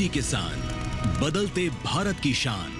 DD किसान, बदलते भारत की शान।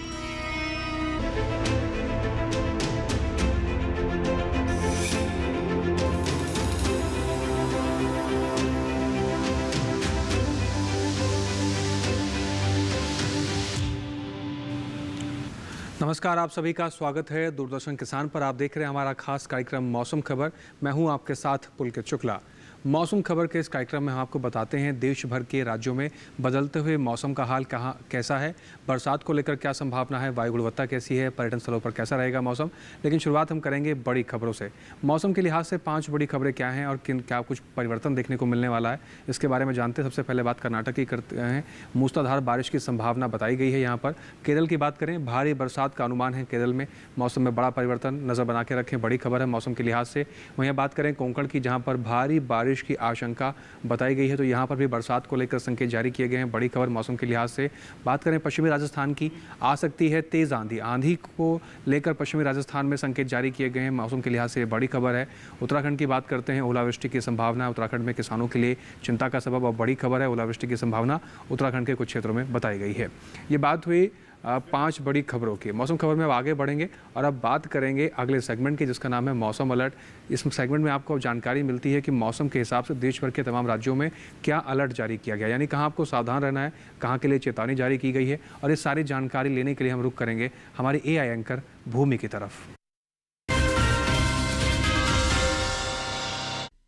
नमस्कार, आप सभी का स्वागत है दूरदर्शन किसान पर। आप देख रहे हैं हमारा खास कार्यक्रम मौसम खबर। मैं हूं आपके साथ पुलकित शुक्ला। मौसम खबर के इस कार्यक्रम में हम आपको बताते हैं देश भर के राज्यों में बदलते हुए मौसम का हाल कैसा है, बरसात को लेकर क्या संभावना है, वायु गुणवत्ता कैसी है, पर्यटन स्थलों पर कैसा रहेगा मौसम। लेकिन शुरुआत हम करेंगे बड़ी खबरों से। मौसम के लिहाज से 5 बड़ी खबरें क्या हैं और क्या कुछ परिवर्तन देखने को मिलने वाला है, इसके बारे में जानते हैं। सबसे पहले बात कर्नाटक की करते हैं। मूसलाधार बारिश की संभावना बताई गई है यहाँ पर। केरल की बात करें, भारी बरसात का अनुमान है केरल में। मौसम में बड़ा परिवर्तन नजर बना के रखें, बड़ी खबर है मौसम के लिहाज से। वहीं बात करें कोंकण की, जहाँ पर भारी बारिश की आशंका बताई गई है, तो यहाँ पर भी बरसात को लेकर संकेत जारी किए गए हैं, बड़ी खबर मौसम के लिहाज से। बात करें पश्चिमी राजस्थान की, आ सकती है तेज आंधी। आंधी को लेकर पश्चिमी राजस्थान में संकेत जारी किए गए हैं, मौसम के लिहाज से बड़ी खबर है। उत्तराखंड की बात करते हैं, ओलावृष्टि की संभावना उत्तराखंड में किसानों के लिए चिंता का सबब और बड़ी खबर है। ओलावृष्टि की संभावना उत्तराखंड के कुछ क्षेत्रों में बताई गई है। ये बात हुई 5 बड़ी खबरों की। मौसम खबर में अब आगे बढ़ेंगे और अब बात करेंगे अगले सेगमेंट की, जिसका नाम है मौसम अलर्ट। इस सेगमेंट में आपको जानकारी मिलती है कि मौसम के हिसाब से देश भर के तमाम राज्यों में क्या अलर्ट जारी किया गया, यानी कहाँ आपको सावधान रहना है, कहाँ के लिए चेतावनी जारी की गई है। और ये सारी जानकारी लेने के लिए हम रुख करेंगे हमारी AI एंकर भूमि की तरफ।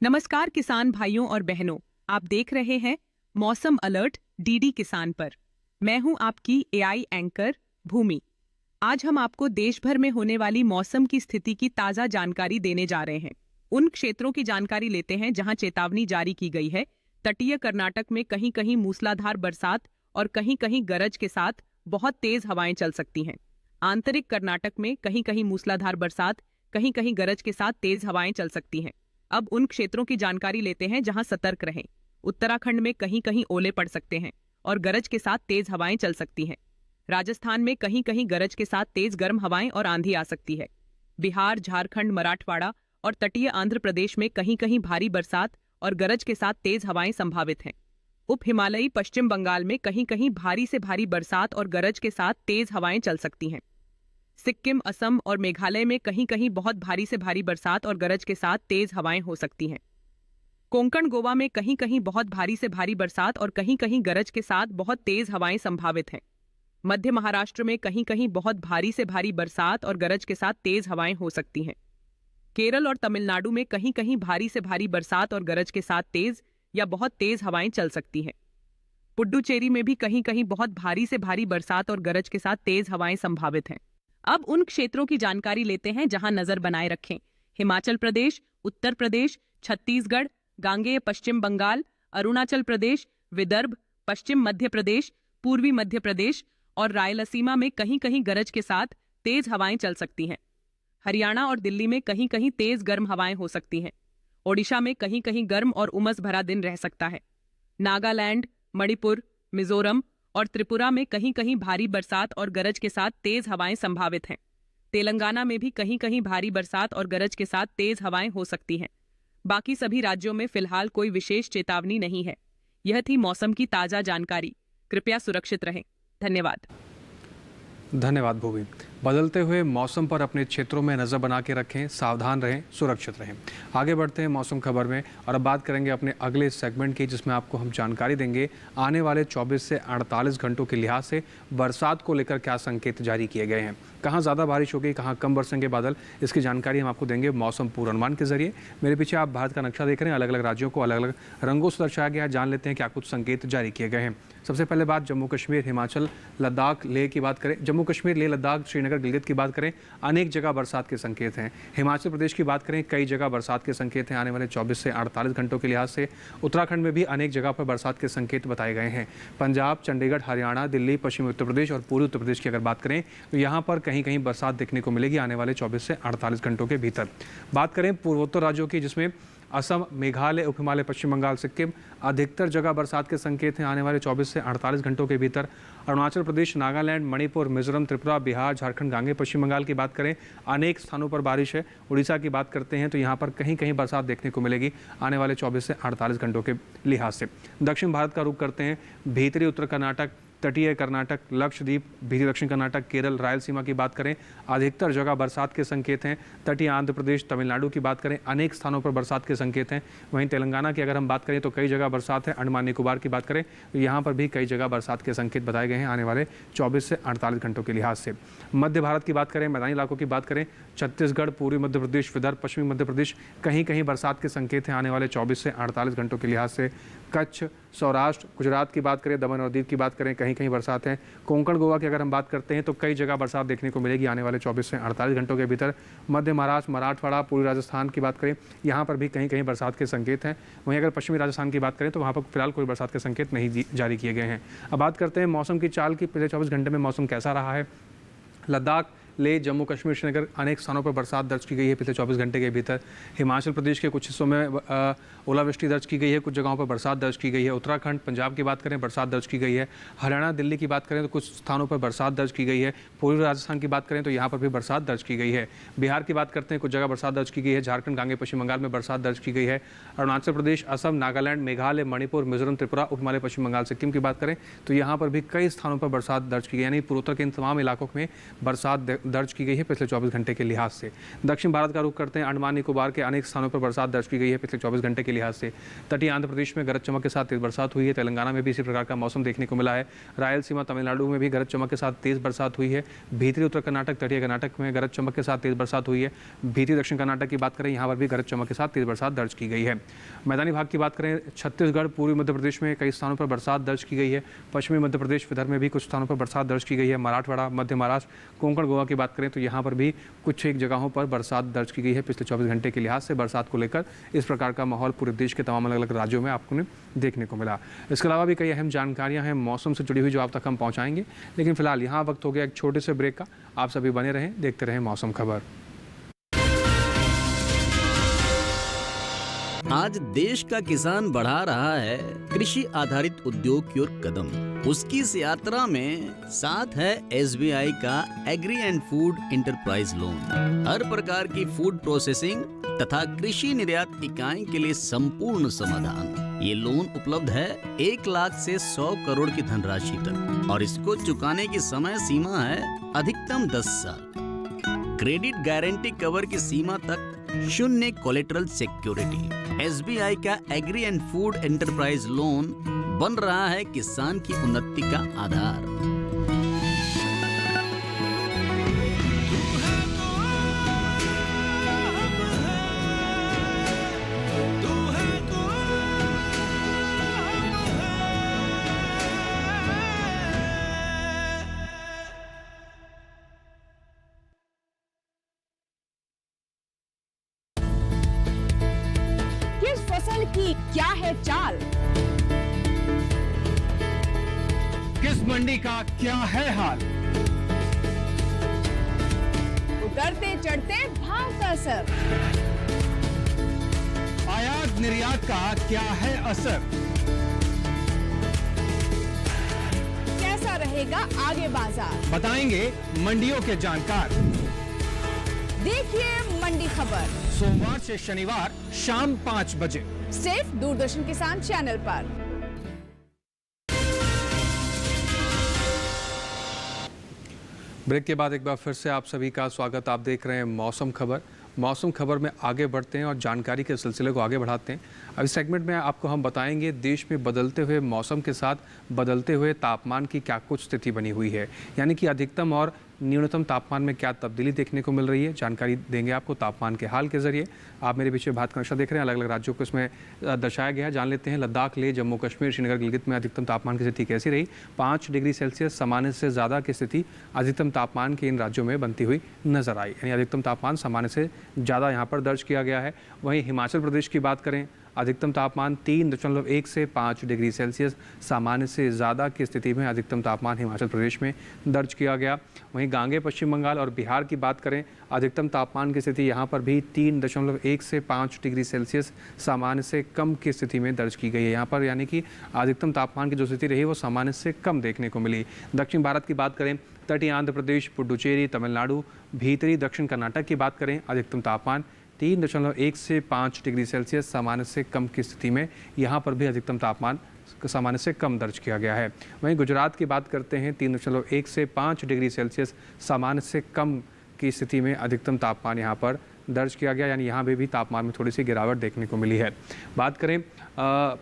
नमस्कार किसान भाइयों और बहनों, आप देख रहे हैं मौसम अलर्ट डीडी किसान पर। मैं हूं आपकी AI एंकर भूमि। आज हम आपको देश भर में होने वाली मौसम की स्थिति की ताजा जानकारी देने जा रहे हैं। उन क्षेत्रों की जानकारी लेते हैं जहां चेतावनी जारी की गई है। तटीय कर्नाटक में कहीं कहीं मूसलाधार बरसात और कहीं कहीं गरज के साथ बहुत तेज हवाएं चल सकती हैं। आंतरिक कर्नाटक में कहीं कहीं मूसलाधार बरसात, कहीं कहीं गरज के साथ तेज हवाएं चल सकती हैं। अब उन क्षेत्रों की जानकारी लेते हैं जहां सतर्क रहें। उत्तराखंड में कहीं कहीं ओले पड़ सकते हैं और गरज के साथ तेज हवाएं चल सकती हैं। राजस्थान में कहीं कहीं गरज के साथ तेज गर्म हवाएं और आंधी आ सकती है। बिहार, झारखंड, मराठवाड़ा और तटीय आंध्र प्रदेश में कहीं कहीं भारी बरसात और गरज के साथ तेज हवाएं संभावित हैं। उप हिमालयी पश्चिम बंगाल में कहीं कहीं भारी से भारी बरसात और गरज के साथ तेज हवाएं चल सकती हैं। सिक्किम, असम और मेघालय में कहीं कहीं बहुत भारी से भारी बरसात और गरज के साथ तेज हवाएं हो सकती हैं। कोंकण गोवा में कहीं कहीं बहुत भारी से भारी बरसात और कहीं कहीं गरज के साथ बहुत तेज हवाएं संभावित हैं। मध्य महाराष्ट्र में कहीं कहीं बहुत भारी से भारी बरसात और गरज के साथ तेज हवाएं हो सकती हैं। केरल और तमिलनाडु में कहीं कहीं भारी से भारी बरसात और गरज के साथ तेज या बहुत तेज हवाएं चल सकती हैं। पुडुचेरी में भी कहीं कहीं बहुत भारी से भारी बरसात और गरज के साथ तेज हवाएं संभावित हैं। अब उन क्षेत्रों की जानकारी लेते हैं जहां नजर बनाए रखें। हिमाचल प्रदेश, उत्तर प्रदेश, छत्तीसगढ़, गांगेय पश्चिम बंगाल, अरुणाचल प्रदेश, विदर्भ, पश्चिम मध्य प्रदेश, पूर्वी मध्य प्रदेश और रायलसीमा में कहीं कहीं गरज के साथ तेज हवाएं चल सकती हैं। हरियाणा और दिल्ली में कहीं कहीं तेज गर्म हवाएं हो सकती हैं। ओडिशा में कहीं कहीं गर्म और उमस भरा दिन रह सकता है। नागालैंड, मणिपुर, मिजोरम और त्रिपुरा में कहीं कहीं भारी बरसात और गरज के साथ तेज हवाएं संभावित हैं। तेलंगाना में भी कहीं कहीं भारी बरसात और गरज के साथ तेज हवाएं हो सकती हैं। बाकी सभी राज्यों में फिलहाल कोई विशेष चेतावनी नहीं है। यह थी मौसम की ताजा जानकारी। कृपया सुरक्षित रहें। धन्यवाद। धन्यवाद भूमि। बदलते हुए मौसम पर अपने क्षेत्रों में नज़र बना के रखें, सावधान रहें, सुरक्षित रहें। आगे बढ़ते हैं मौसम खबर में और अब बात करेंगे अपने अगले सेगमेंट की, जिसमें आपको हम जानकारी देंगे आने वाले 24 से 48 घंटों के लिहाज से बरसात को लेकर क्या संकेत जारी किए गए हैं, कहाँ ज़्यादा बारिश होगी, कहाँ कम बरसेंगे बादल। इसकी जानकारी हम आपको देंगे मौसम पूर्वानुमान के जरिए। मेरे पीछे आप भारत का नक्शा देख रहे हैं, अलग अलग राज्यों को अलग अलग रंगों से दर्शाया गया है। जान लेते हैं क्या कुछ संकेत जारी किए गए हैं। सबसे पहले बात जम्मू कश्मीर, हिमाचल, लद्दाख, लेह की बात करें। जम्मू कश्मीर, लेह, लद्दाख, श्रीनगर, गिलगित की बात करें, अनेक जगह बरसात के संकेत हैं। हिमाचल प्रदेश की बात करें, कई जगह बरसात के संकेत हैं आने वाले 24 से 48 घंटों के लिहाज से। उत्तराखंड में भी अनेक जगह पर बरसात के संकेत बताए गए हैं। पंजाब, चंडीगढ़, हरियाणा, दिल्ली, पश्चिमी उत्तर प्रदेश और पूर्वी उत्तर प्रदेश की अगर बात करें तो यहाँ पर कहीं कहीं बरसात देखने को मिलेगी आने वाले 24 से 48 घंटों के भीतर। बात करें पूर्वोत्तर राज्यों की, जिसमें असम, मेघालय, उप हिमालय, पश्चिम बंगाल, सिक्किम, अधिकतर जगह बरसात के संकेत हैं आने वाले 24 से 48 घंटों के भीतर। अरुणाचल प्रदेश, नागालैंड, मणिपुर, मिजोरम, त्रिपुरा, बिहार, झारखंड, गांगे पश्चिम बंगाल की बात करें, अनेक स्थानों पर बारिश है। उड़ीसा की बात करते हैं तो यहाँ पर कहीं कहीं बरसात देखने को मिलेगी आने वाले 24 से 48 घंटों के लिहाज से। दक्षिण भारत का रुख करते हैं, भीतरी उत्तर कर्नाटक, तटीय कर्नाटक, लक्षद्वीप, भीतरी दक्षिण कर्नाटक, केरल, रायलसीमा की बात करें अधिकतर जगह बरसात के संकेत हैं। तटीय आंध्र प्रदेश, तमिलनाडु की बात करें अनेक स्थानों पर बरसात के संकेत हैं। वहीं तेलंगाना की अगर हम बात करें तो कई जगह बरसात है। अंडमान निकोबार की बात करें तो यहाँ पर भी कई जगह बरसात के संकेत बताए गए हैं आने वाले 24 से 48 घंटों के लिहाज से। मध्य भारत की बात करें, मैदानी इलाकों की बात करें, छत्तीसगढ़, पूर्वी मध्य प्रदेश, विदर्भ, पश्चिमी मध्य प्रदेश, कहीं कहीं बरसात के संकेत हैं आने वाले 24 से 48 घंटों के लिहाज से। कच्छ, सौराष्ट्र, गुजरात की बात करें, दमन और दीव की बात करें, कहीं कहीं बरसात है। कोंकण, गोवा की अगर हम बात करते हैं तो कई जगह बरसात देखने को मिलेगी आने वाले 24 से 48 घंटों के भीतर। मध्य महाराष्ट्र, मराठवाड़ा, पूर्वी राजस्थान की बात करें, यहाँ पर भी कहीं कहीं बरसात के संकेत हैं। वहीं अगर पश्चिमी राजस्थान की बात करें तो वहाँ पर फिलहाल कोई बरसात के संकेत नहीं जारी किए गए हैं। अब बात करते हैं मौसम की चाल की। पिछले 24 घंटे में मौसम कैसा रहा है। लद्दाख, लेह, जम्मू कश्मीर, श्रीनगर अनेक स्थानों पर बरसात दर्ज की गई है पिछले 24 घंटे के भीतर। हिमाचल प्रदेश के कुछ हिस्सों में ओलावृष्टि दर्ज की गई है, कुछ जगहों पर बरसात दर्ज की गई है। उत्तराखंड, पंजाब की बात करें बरसात दर्ज की गई है। हरियाणा, दिल्ली की बात करें तो कुछ स्थानों पर बरसात दर्ज की गई है। पूर्वी राजस्थान की बात करें तो यहाँ पर भी बरसात दर्ज की गई है। बिहार की बात करते हैं, कुछ जगह बरसात दर्ज की गई है। झारखंड, गांगे, पश्चिम बंगाल में बरसात दर्ज की गई है। अरुणाचल प्रदेश, असम, नागालैंड, मेघालय, मणिपुर, मिजोरम, त्रिपुरा, उपहिमालय, पश्चिम बंगाल, सिक्किम की बात करें तो यहाँ पर भी कई स्थानों पर बरसात दर्ज की गई, यानी पूर्वोत्तर के इन तमाम इलाकों में बरसात दर्ज की गई है पिछले 24 घंटे के लिहाज से। दक्षिण भारत का रुख करते हैं, अंडमान निकोबार के अनेक स्थानों पर बरसात दर्ज की गई है पिछले 24 घंटे के लिहाज से। तटीय आंध्र प्रदेश में गरज चमक के साथ तेज बरसात हुई है। तेलंगाना में भी इसी प्रकार का मौसम देखने को मिला है। रायलसीमा, तमिलनाडु में भी गरज चमक के साथ तेज बरसात हुई है। भीतरी उत्तर कर्नाटक, तटीय कर्नाटक में गरज चमक के साथ तेज बरसात हुई है। भीतरी दक्षिण कर्नाटक की बात करें, यहाँ पर भी गरज चमक के साथ तेज बरसात दर्ज की गई है। मैदानी भाग की बात करें, छत्तीसगढ़, पूर्वी मध्य प्रदेश में कई स्थानों पर बरसात दर्ज की गई है। पश्चिमी मध्य प्रदेश, विदर्भ में भी कुछ स्थानों पर बरसात दर्ज की गई है। मराठवाड़ा, मध्य महाराष्ट्र, कोंकण, गोवा की बात करें तो यहाँ पर भी कुछ एक जगहों पर बरसात दर्ज की गई है पिछले 24 घंटे के लिहाज से। बरसात को लेकर इस प्रकार का माहौल पूरे देश के तमाम अलग अलग राज्यों में आपको देखने को मिला। इसके अलावा भी कई अहम जानकारियां हैं मौसम से जुड़ी हुई जो आप तक हम पहुंचाएंगे, लेकिन फिलहाल यहाँ वक्त हो गया एक छोटे से ब्रेक का। आप सभी बने रहें, देखते रहें मौसम खबर। आज देश का किसान बढ़ा रहा है कृषि आधारित उद्योग की ओर कदम। उसकी इस यात्रा में साथ है SBI का agri and food enterprise loan. हर प्रकार की फूड प्रोसेसिंग तथा कृषि निर्यात इकाई के लिए संपूर्ण समाधान। ये लोन उपलब्ध है 1 लाख से 100 करोड़ की धनराशि तक और इसको चुकाने की समय सीमा है अधिकतम 10 साल। क्रेडिट गारंटी कवर की सीमा तक 0 कोलेटरल सिक्योरिटी। SBI का agri and food enterprise loan बन रहा है किसान की उन्नति का आधार। किस फसल की क्या है चाल, किस मंडी का क्या है हाल, उतरते चढ़ते भाव का असर, आयात निर्यात का क्या है असर, कैसा रहेगा आगे बाजार, बताएंगे मंडियों के जानकार। देखिए मंडी खबर सोमवार से शनिवार शाम 5 बजे सिर्फ दूरदर्शन किसान चैनल पर। ब्रेक के बाद एक बार फिर से आप सभी का स्वागत। आप देख रहे हैं मौसम खबर। मौसम खबर में आगे बढ़ते हैं और जानकारी के सिलसिले को आगे बढ़ाते हैं। अब इस सेगमेंट में आपको हम बताएंगे देश में बदलते हुए मौसम के साथ बदलते हुए तापमान की क्या कुछ स्थिति बनी हुई है, यानी कि अधिकतम और न्यूनतम तापमान में क्या तब्दीली देखने को मिल रही है। जानकारी देंगे आपको तापमान के हाल के जरिए। आप मेरे पीछे भारत का नक्शा देख रहे हैं, अलग अलग राज्यों को इसमें दर्शाया गया है। जान लेते हैं लद्दाख, लेह, जम्मू कश्मीर, श्रीनगर, गिलगित में अधिकतम तापमान की स्थिति कैसी रही। 5 डिग्री सेल्सियस सामान्य से ज़्यादा की स्थिति अधिकतम तापमान के इन राज्यों में बनती हुई नजर आई, यानी अधिकतम तापमान सामान्य से ज़्यादा यहाँ पर दर्ज किया गया है। वहीं हिमाचल प्रदेश की बात करें, अधिकतम तापमान 3.1 से 5 डिग्री सेल्सियस सामान्य से ज़्यादा की स्थिति में अधिकतम तापमान हिमाचल प्रदेश में दर्ज किया गया। वहीं गांगे, पश्चिम बंगाल और बिहार की बात करें, अधिकतम तापमान की स्थिति यहाँ पर भी 3.1 से 5 डिग्री सेल्सियस सामान्य से कम की स्थिति में दर्ज की गई है यहाँ पर, यानी कि अधिकतम तापमान की जो स्थिति रही वो सामान्य से कम देखने को मिली। दक्षिण भारत की बात करें, तटीय आंध्र प्रदेश, पुडुचेरी, तमिलनाडु, भीतरी दक्षिण कर्नाटक की बात करें, अधिकतम तापमान 3.1 से 5 डिग्री सेल्सियस सामान्य से कम की स्थिति में यहाँ पर भी अधिकतम तापमान सामान्य से कम दर्ज किया गया है। वहीं गुजरात की बात करते हैं, 3.1 से 5 डिग्री सेल्सियस सामान्य से कम की स्थिति में अधिकतम तापमान यहाँ पर दर्ज किया गया, यानी यहाँ भी तापमान में थोड़ी सी गिरावट देखने को मिली है। बात करें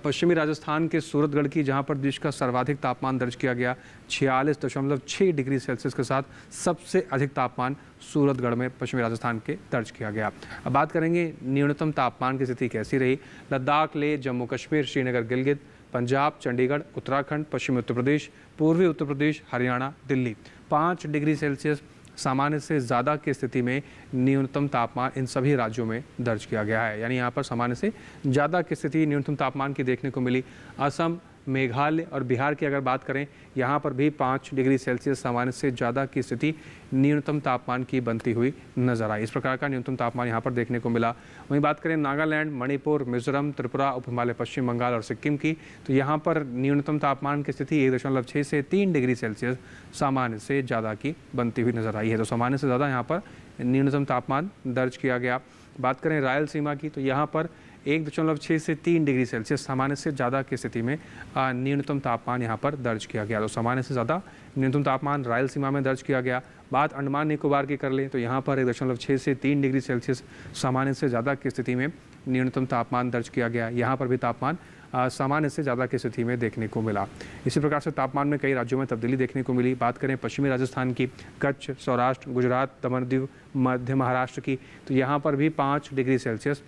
पश्चिमी राजस्थान के सूरतगढ़ की, जहाँ पर देश का सर्वाधिक तापमान दर्ज किया गया 46.6 डिग्री सेल्सियस के साथ सबसे अधिक तापमान सूरतगढ़ में पश्चिमी राजस्थान के दर्ज किया गया। अब बात करेंगे न्यूनतम तापमान की स्थिति कैसी रही। लद्दाख, लेह, जम्मू कश्मीर, श्रीनगर, गिलगित, पंजाब, चंडीगढ़, उत्तराखंड, पश्चिमी उत्तर प्रदेश, पूर्वी उत्तर प्रदेश, हरियाणा, दिल्ली 5 डिग्री सेल्सियस सामान्य से ज़्यादा की स्थिति में न्यूनतम तापमान इन सभी राज्यों में दर्ज किया गया है, यानी यहाँ पर सामान्य से ज़्यादा की स्थिति न्यूनतम तापमान की देखने को मिली। असम, मेघालय और बिहार की अगर बात करें, यहाँ पर भी 5 डिग्री सेल्सियस सामान्य से ज़्यादा की स्थिति न्यूनतम तापमान की बनती हुई नजर आई। इस प्रकार का न्यूनतम तापमान यहाँ पर देखने को मिला। वहीं बात करें नागालैंड, मणिपुर, मिजोरम, त्रिपुरा, उप हिमालय, पश्चिम बंगाल और सिक्किम की, तो यहाँ पर न्यूनतम तापमान की स्थिति 1.6 से 3 डिग्री सेल्सियस सामान्य से ज़्यादा की बनती हुई नजर आई है। तो सामान्य से ज़्यादा यहाँ पर न्यूनतम तापमान दर्ज किया गया। बात करें रायलसीमा की, तो यहाँ पर 1.6 से 3 डिग्री सेल्सियस सामान्य से ज़्यादा की स्थिति में न्यूनतम तापमान यहाँ पर दर्ज किया गया। तो सामान्य से ज़्यादा न्यूनतम तापमान रायलसीमा में दर्ज किया गया। बात अंडमान निकोबार की कर लें, तो यहाँ पर 1.6 से 3 डिग्री सेल्सियस सामान्य से ज़्यादा की स्थिति में न्यूनतम तापमान दर्ज किया गया। यहाँ पर भी तापमान सामान्य से ज़्यादा की स्थिति में देखने को मिला। इसी प्रकार से तापमान में कई राज्यों में तब्दीली देखने को मिली। बात करें पश्चिमी राजस्थान की, कच्छ, सौराष्ट्र, गुजरात, दमन दीव, मध्य महाराष्ट्र की, तो यहाँ पर भी 5 डिग्री सेल्सियस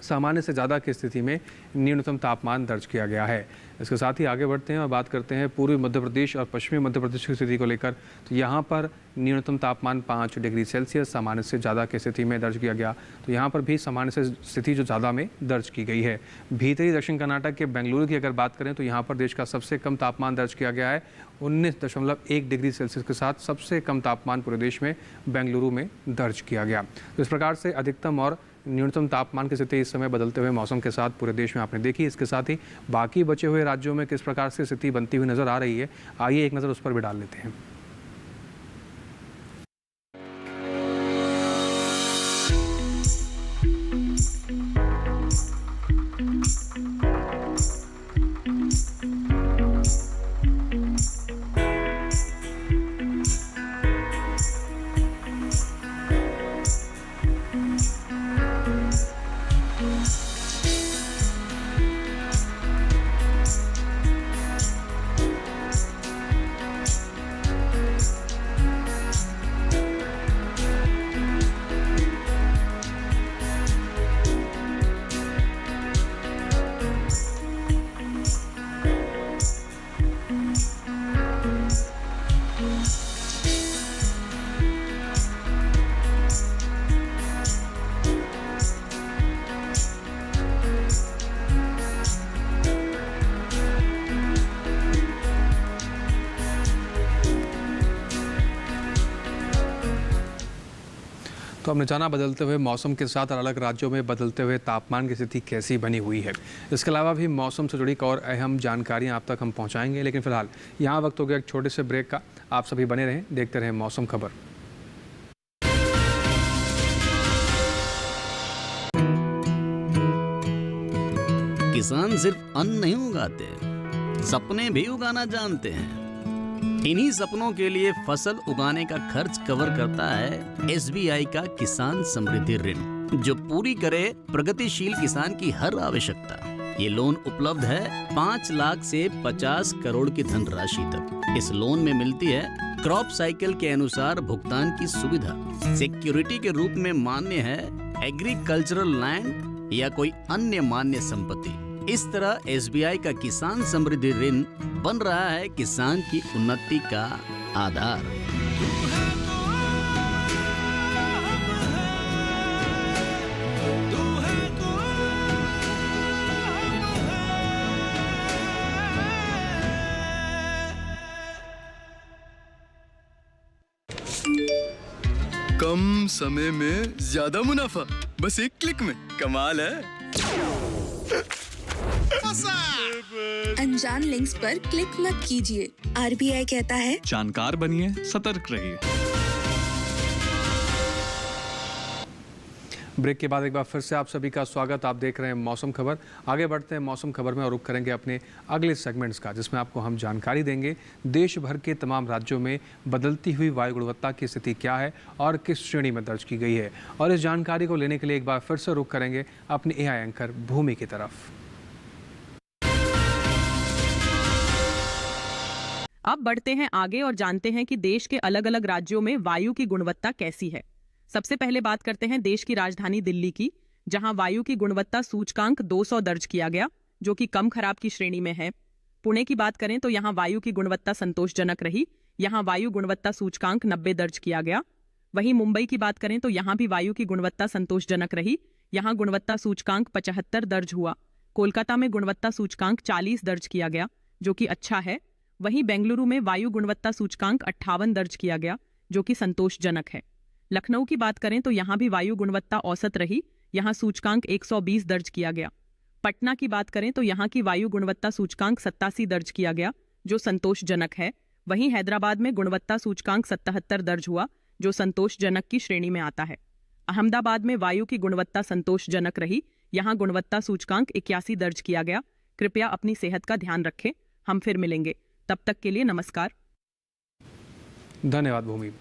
सामान्य से ज़्यादा की स्थिति में न्यूनतम तापमान दर्ज किया गया है। इसके साथ ही आगे बढ़ते हैं और बात करते हैं पूर्वी मध्य प्रदेश और पश्चिमी मध्य प्रदेश की स्थिति को लेकर। तो यहाँ पर न्यूनतम तापमान 5 डिग्री सेल्सियस सामान्य से ज़्यादा की स्थिति में दर्ज किया गया। तो यहाँ पर भी सामान्य से स्थिति जो ज़्यादा में दर्ज की गई है। भीतरी दक्षिण कर्नाटक के बेंगलुरु की अगर बात करें, तो यहाँ पर देश का सबसे कम तापमान दर्ज किया गया है 19.1 डिग्री सेल्सियस के साथ सबसे कम तापमान पूरे देश में बेंगलुरु में दर्ज किया गया। तो इस प्रकार से अधिकतम और न्यूनतम तापमान की स्थिति इस समय बदलते हुए मौसम के साथ पूरे देश में आपने देखी। इसके साथ ही बाकी बचे हुए राज्यों में किस प्रकार से स्थिति बनती हुई नज़र आ रही है, आइए एक नज़र उस पर भी डाल लेते हैं। तो हमने जाना बदलते हुए मौसम के साथ अलग राज्यों में बदलते हुए तापमान की स्थिति कैसी बनी हुई है। इसके अलावा भी मौसम से जुड़ी और अहम जानकारियां आप तक हम पहुंचाएंगे, लेकिन फिलहाल यहाँ वक्त हो गया एक छोटे से ब्रेक का। आप सभी बने रहें, देखते रहें मौसम खबर। किसान सिर्फ अन्न नहीं उगाते, सपने भी उगाना जानते हैं। इन्हीं सपनों के लिए फसल उगाने का खर्च कवर करता है SBI का किसान समृद्धि ऋण, जो पूरी करे प्रगतिशील किसान की हर आवश्यकता। ये लोन उपलब्ध है 5 लाख से 50 करोड़ की धनराशि तक। इस लोन में मिलती है क्रॉप साइकिल के अनुसार भुगतान की सुविधा। सिक्योरिटी के रूप में मान्य है एग्रीकल्चरल लैंड या कोई अन्य मान्य संपत्ति। इस तरह SBI का किसान समृद्धि ऋण बन रहा है किसान की उन्नति का आधार। कम समय में ज्यादा मुनाफा, बस एक क्लिक में। कमाल है। अनजान लिंक्स पर क्लिक मत कीजिए। RBI कहता है जानकार बनिए, सतर्क रहिए। ब्रेक के बाद एक बार फिर से आप सभी का स्वागत। आप देख रहे हैं मौसम खबर। आगे बढ़ते हैं मौसम खबर में और रुख करेंगे अपने अगले सेगमेंट्स का, जिसमें आपको हम जानकारी देंगे देश भर के तमाम राज्यों में बदलती हुई वायु गुणवत्ता की स्थिति क्या है और किस श्रेणी में दर्ज की गई है। और इस जानकारी को लेने के लिए एक बार फिर से रुख करेंगे अपने AI एंकर भूमि की तरफ। अब बढ़ते हैं आगे और जानते हैं कि देश के अलग अलग राज्यों में वायु की गुणवत्ता कैसी है। सबसे पहले बात करते हैं देश की राजधानी दिल्ली की, जहां वायु की गुणवत्ता सूचकांक 200 दर्ज किया गया, जो कि कम खराब की श्रेणी में है। पुणे की बात करें तो यहां वायु की गुणवत्ता संतोषजनक रही, यहां वायु गुणवत्ता सूचकांक 90 दर्ज किया गया। वहीं मुंबई की बात करें तो यहां भी वायु की गुणवत्ता संतोषजनक रही, यहां गुणवत्ता सूचकांक 75 दर्ज हुआ। कोलकाता में गुणवत्ता सूचकांक 40 दर्ज किया गया, जो कि अच्छा है। वहीं बेंगलुरु में वायु गुणवत्ता सूचकांक 58 दर्ज किया गया, जो कि संतोषजनक है। लखनऊ की बात करें तो यहां भी वायु गुणवत्ता औसत रही, यहां सूचकांक 120 दर्ज किया गया। पटना की बात करें तो यहां की वायु गुणवत्ता सूचकांक 87 दर्ज किया गया, जो संतोषजनक है। वहीं हैदराबाद में गुणवत्ता सूचकांक 77 दर्ज हुआ, जो संतोषजनक की श्रेणी में आता है। अहमदाबाद में वायु की गुणवत्ता संतोषजनक रही, यहां गुणवत्ता सूचकांक 81 दर्ज किया गया। कृपया अपनी सेहत का ध्यान रखें। हम फिर मिलेंगे, तब तक के लिए नमस्कार। धन्यवाद भूमि।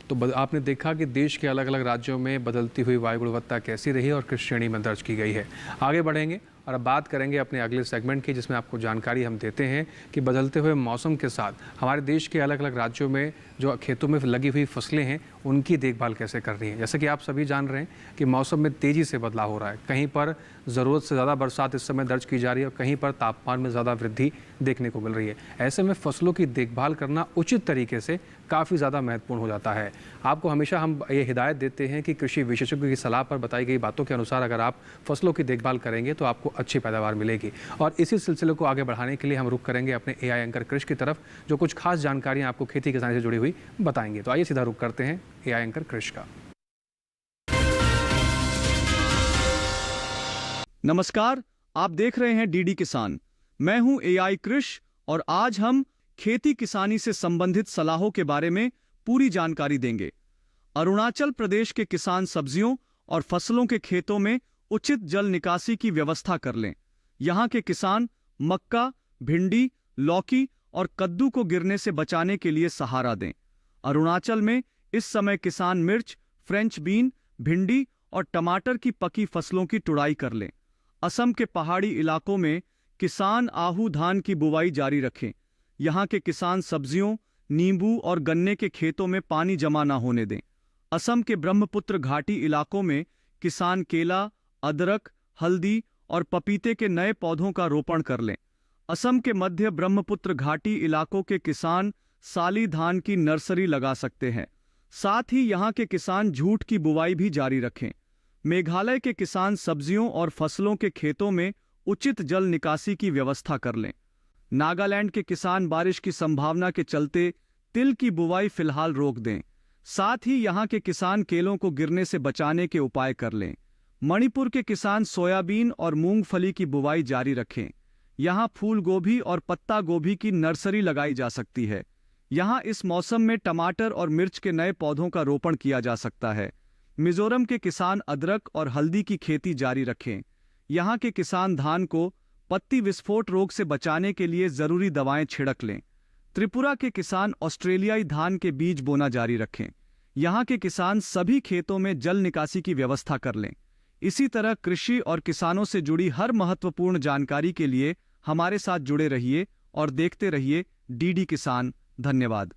तो आपने देखा कि देश के अलग अलग राज्यों में बदलती हुई वायु गुणवत्ता कैसी रही और किस श्रेणी में दर्ज की गई है। आगे बढ़ेंगे और अब बात करेंगे अपने अगले सेगमेंट की, जिसमें आपको जानकारी हम देते हैं कि बदलते हुए मौसम के साथ हमारे देश के अलग अलग राज्यों में जो खेतों में लगी हुई फसलें हैं उनकी देखभाल कैसे करनी है। जैसे कि आप सभी जान रहे हैं कि मौसम में तेज़ी से बदलाव हो रहा है। कहीं पर ज़रूरत से ज़्यादा बरसात इस समय दर्ज की जा रही है और कहीं पर तापमान में ज़्यादा वृद्धि देखने को मिल रही है। ऐसे में फसलों की देखभाल करना उचित तरीके से काफ़ी ज़्यादा महत्वपूर्ण हो जाता है। आपको हमेशा हम ये हिदायत देते हैं कि कृषि विशेषज्ञों की सलाह पर बताई गई बातों के अनुसार अगर आप फसलों की देखभाल करेंगे तो आपको अच्छी पैदावार मिलेगी। और इसी सिलसिले को आगे बढ़ाने के लिए हम रुख करेंगे अपने AI एंकर कृषि की तरफ, जो कुछ खास जानकारियां आपको खेती किसानी से जुड़ी हुई बताएंगे। तो आइए सीधा रुख करते हैं AI एंकर कृषि का। नमस्कार, आप देख रहे हैं DD किसान। मैं हूं AI कृषि और आज हम खेती किसानी से संबंधित सलाहों के बारे में पूरी जानकारी देंगे। अरुणाचल प्रदेश के किसान सब्जियों और फसलों के खेतों में उचित जल निकासी की व्यवस्था कर लें। यहाँ के किसान मक्का, भिंडी, लौकी और कद्दू को गिरने से बचाने के लिए सहारा दें। अरुणाचल में इस समय किसान मिर्च, फ्रेंच बीन, भिंडी और टमाटर की पकी फसलों की तुड़ाई कर लें। असम के पहाड़ी इलाकों में किसान आहू धान की बुवाई जारी रखें। यहाँ के किसान सब्जियों, नींबू और गन्ने के खेतों में पानी जमा न होने दें। असम के ब्रह्मपुत्र घाटी इलाकों में किसान केला, अदरक, हल्दी और पपीते के नए पौधों का रोपण कर लें। असम के मध्य ब्रह्मपुत्र घाटी इलाकों के किसान साली धान की नर्सरी लगा सकते हैं। साथ ही यहाँ के किसान जूट की बुवाई भी जारी रखें। मेघालय के किसान सब्जियों और फसलों के खेतों में उचित जल निकासी की व्यवस्था कर लें। नागालैंड के किसान बारिश की संभावना के चलते तिल की बुवाई फिलहाल रोक दें। साथ ही यहाँ के किसान केलों को गिरने से बचाने के उपाय कर लें। मणिपुर के किसान सोयाबीन और मूंगफली की बुवाई जारी रखें। यहाँ फूल गोभी और पत्ता गोभी की नर्सरी लगाई जा सकती है। यहाँ इस मौसम में टमाटर और मिर्च के नए पौधों का रोपण किया जा सकता है। मिजोरम के किसान अदरक और हल्दी की खेती जारी रखें। यहाँ के किसान धान को पत्ती विस्फोट रोग से बचाने के लिए जरूरी दवाएं छिड़क लें। त्रिपुरा के किसान ऑस्ट्रेलियाई धान के बीज बोना जारी रखें। यहाँ के किसान सभी खेतों में जल निकासी की व्यवस्था कर लें। इसी तरह कृषि और किसानों से जुड़ी हर महत्वपूर्ण जानकारी के लिए हमारे साथ जुड़े रहिए और देखते रहिए DD किसान। धन्यवाद।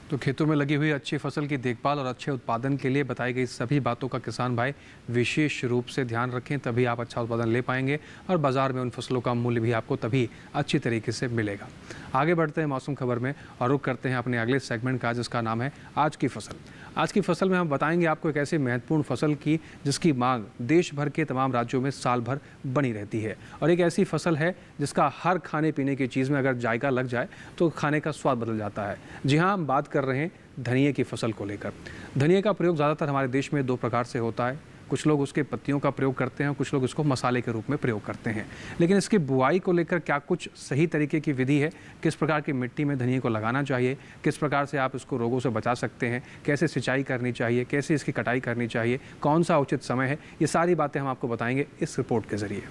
तो खेतों में लगी हुई अच्छी फसल की देखभाल और अच्छे उत्पादन के लिए बताई गई सभी बातों का किसान भाई विशेष रूप से ध्यान रखें, तभी आप अच्छा उत्पादन ले पाएंगे और बाजार में उन फसलों का मूल्य भी आपको तभी अच्छी तरीके से मिलेगा। आगे बढ़ते हैं मौसम खबर में और रुख करते हैं अपने अगले सेगमेंट का, जिसका नाम है आज की फसल। आज की फसल में हम बताएंगे आपको एक ऐसी महत्वपूर्ण फसल की जिसकी मांग देश भर के तमाम राज्यों में साल भर बनी रहती है, और एक ऐसी फसल है जिसका हर खाने पीने की चीज़ में अगर जायका लग जाए तो खाने का स्वाद बदल जाता है। जी हाँ, हम बात कर रहे हैं धनिये की फसल को लेकर। धनिये का प्रयोग ज़्यादातर हमारे देश में दो प्रकार से होता है। कुछ लोग उसके पत्तियों का प्रयोग करते हैं, कुछ लोग इसको मसाले के रूप में प्रयोग करते हैं। लेकिन इसकी बुआई को लेकर क्या कुछ सही तरीके की विधि है? किस प्रकार की मिट्टी में धनिया को लगाना चाहिए? किस प्रकार से आप इसको रोगों से बचा सकते हैं? कैसे सिंचाई करनी चाहिए? कैसे इसकी कटाई करनी चाहिए? कौन सा उचित समय है? ये सारी बातें हम आपको बताएंगे इस रिपोर्ट के जरिए।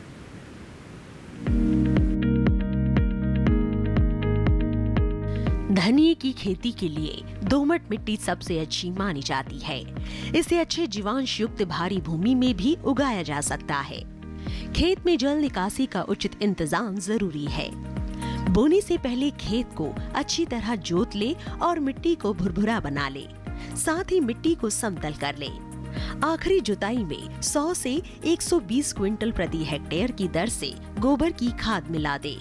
धनिये की खेती के लिए दोमट मिट्टी सबसे अच्छी मानी जाती है। इसे अच्छे जीवांश युक्त भारी भूमि में भी उगाया जा सकता है। खेत में जल निकासी का उचित इंतजाम जरूरी है। बोने से पहले खेत को अच्छी तरह जोत ले और मिट्टी को भुरभुरा बना ले। साथ ही मिट्टी को समतल कर ले। आखिरी जुताई में 100 से 120 क्विंटल प्रति हेक्टेयर की दर से गोबर की खाद मिला दे।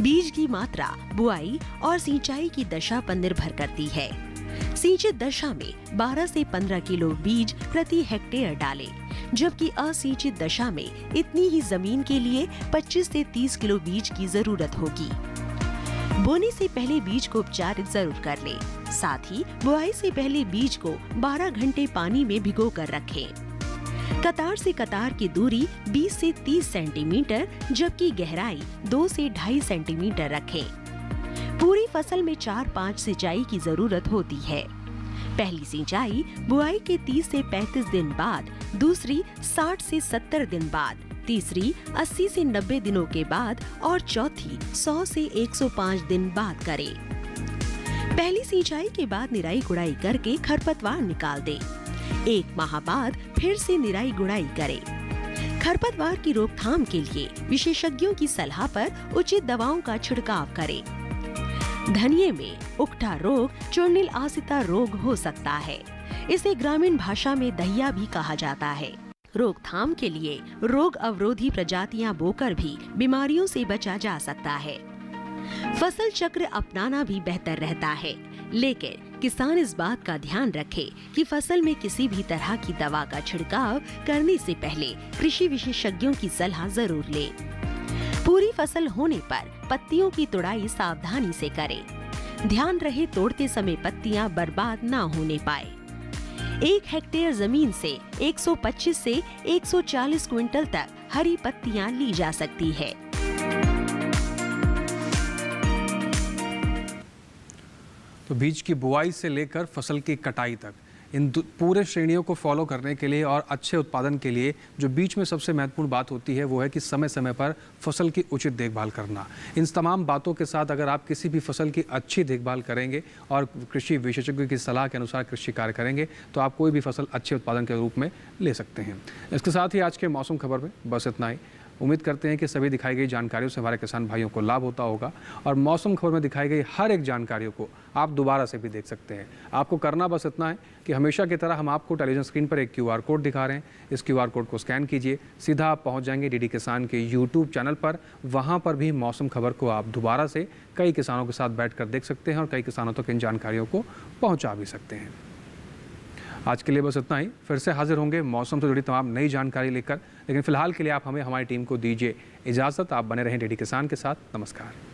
बीज की मात्रा बुआई और सिंचाई की दशा पर निर्भर करती है। सिंचित दशा में 12 से 15 किलो बीज प्रति हेक्टेयर डालें, जबकि असिंचित दशा में इतनी ही जमीन के लिए 25 से 30 किलो बीज की जरूरत होगी। बोने से पहले बीज को उपचारित जरूर कर लें। साथ ही बुआई से पहले बीज को 12 घंटे पानी में भिगो कर रखें। कतार से कतार की दूरी 20 से 30 सेंटीमीटर, जबकि गहराई 2 से 2.5 सेंटीमीटर रखें। पूरी फसल में 4-5 सिंचाई की जरूरत होती है। पहली सिंचाई बुआई के 30 से 35 दिन बाद, दूसरी 60 से 70 दिन बाद, तीसरी 80 से 90 दिनों के बाद और चौथी 100 से 105 दिन बाद करें। पहली सिंचाई के बाद निराई गुड़ाई करके खरपतवार निकाल दें। 1 माह बाद फिर से निराई गुड़ाई करें। खरपतवार की रोकथाम के लिए विशेषज्ञों की सलाह पर उचित दवाओं का छिड़काव करें। धनिये में उकठा रोग चूर्णिल आसिता रोग हो सकता है। इसे ग्रामीण भाषा में दहिया भी कहा जाता है। रोकथाम के लिए रोग अवरोधी प्रजातियां बोकर भी बीमारियों से बचा जा सकता है। फसल चक्र अपनाना भी बेहतर रहता है, लेकिन किसान इस बात का ध्यान रखे कि फसल में किसी भी तरह की दवा का छिड़काव करने से पहले कृषि विशेषज्ञों की सलाह जरूर ले। पूरी फसल होने पर पत्तियों की तुड़ाई सावधानी से करें। ध्यान रहे तोड़ते समय पत्तियां बर्बाद ना होने पाए। 1 हेक्टेयर जमीन से 125 से 140 क्विंटल तक हरी पत्तियां ली जा सकती है। तो बीज की बुआई से लेकर फसल की कटाई तक इन पूरे श्रेणियों को फॉलो करने के लिए और अच्छे उत्पादन के लिए जो बीच में सबसे महत्वपूर्ण बात होती है वो है कि समय समय पर फसल की उचित देखभाल करना। इन तमाम बातों के साथ अगर आप किसी भी फसल की अच्छी देखभाल करेंगे और कृषि विशेषज्ञों की सलाह के अनुसार कृषि कार्य करेंगे तो आप कोई भी फसल अच्छे उत्पादन के रूप में ले सकते हैं। इसके साथ ही आज के मौसम खबर में बस इतना ही। उम्मीद करते हैं कि सभी दिखाई गई जानकारियों से हमारे किसान भाइयों को लाभ होता होगा और मौसम खबर में दिखाई गई हर एक जानकारियों को आप दोबारा से भी देख सकते हैं। आपको करना बस इतना है कि हमेशा की तरह हम आपको टेलीविजन स्क्रीन पर एक QR कोड दिखा रहे हैं। इस QR कोड को स्कैन कीजिए, सीधा आप पहुंच जाएंगे DD किसान के YouTube चैनल पर। वहां पर भी मौसम खबर को आप दोबारा से कई किसानों के साथ बैठकर देख सकते हैं और कई किसानों तक इन जानकारियों को पहुँचा भी सकते हैं। आज के लिए बस इतना ही। फिर से हाजिर होंगे मौसम से जुड़ी तमाम नई जानकारी लेकर, लेकिन फिलहाल के लिए आप हमें हमारी टीम को दीजिए इजाज़त। आप बने रहें DD किसान के साथ। नमस्कार।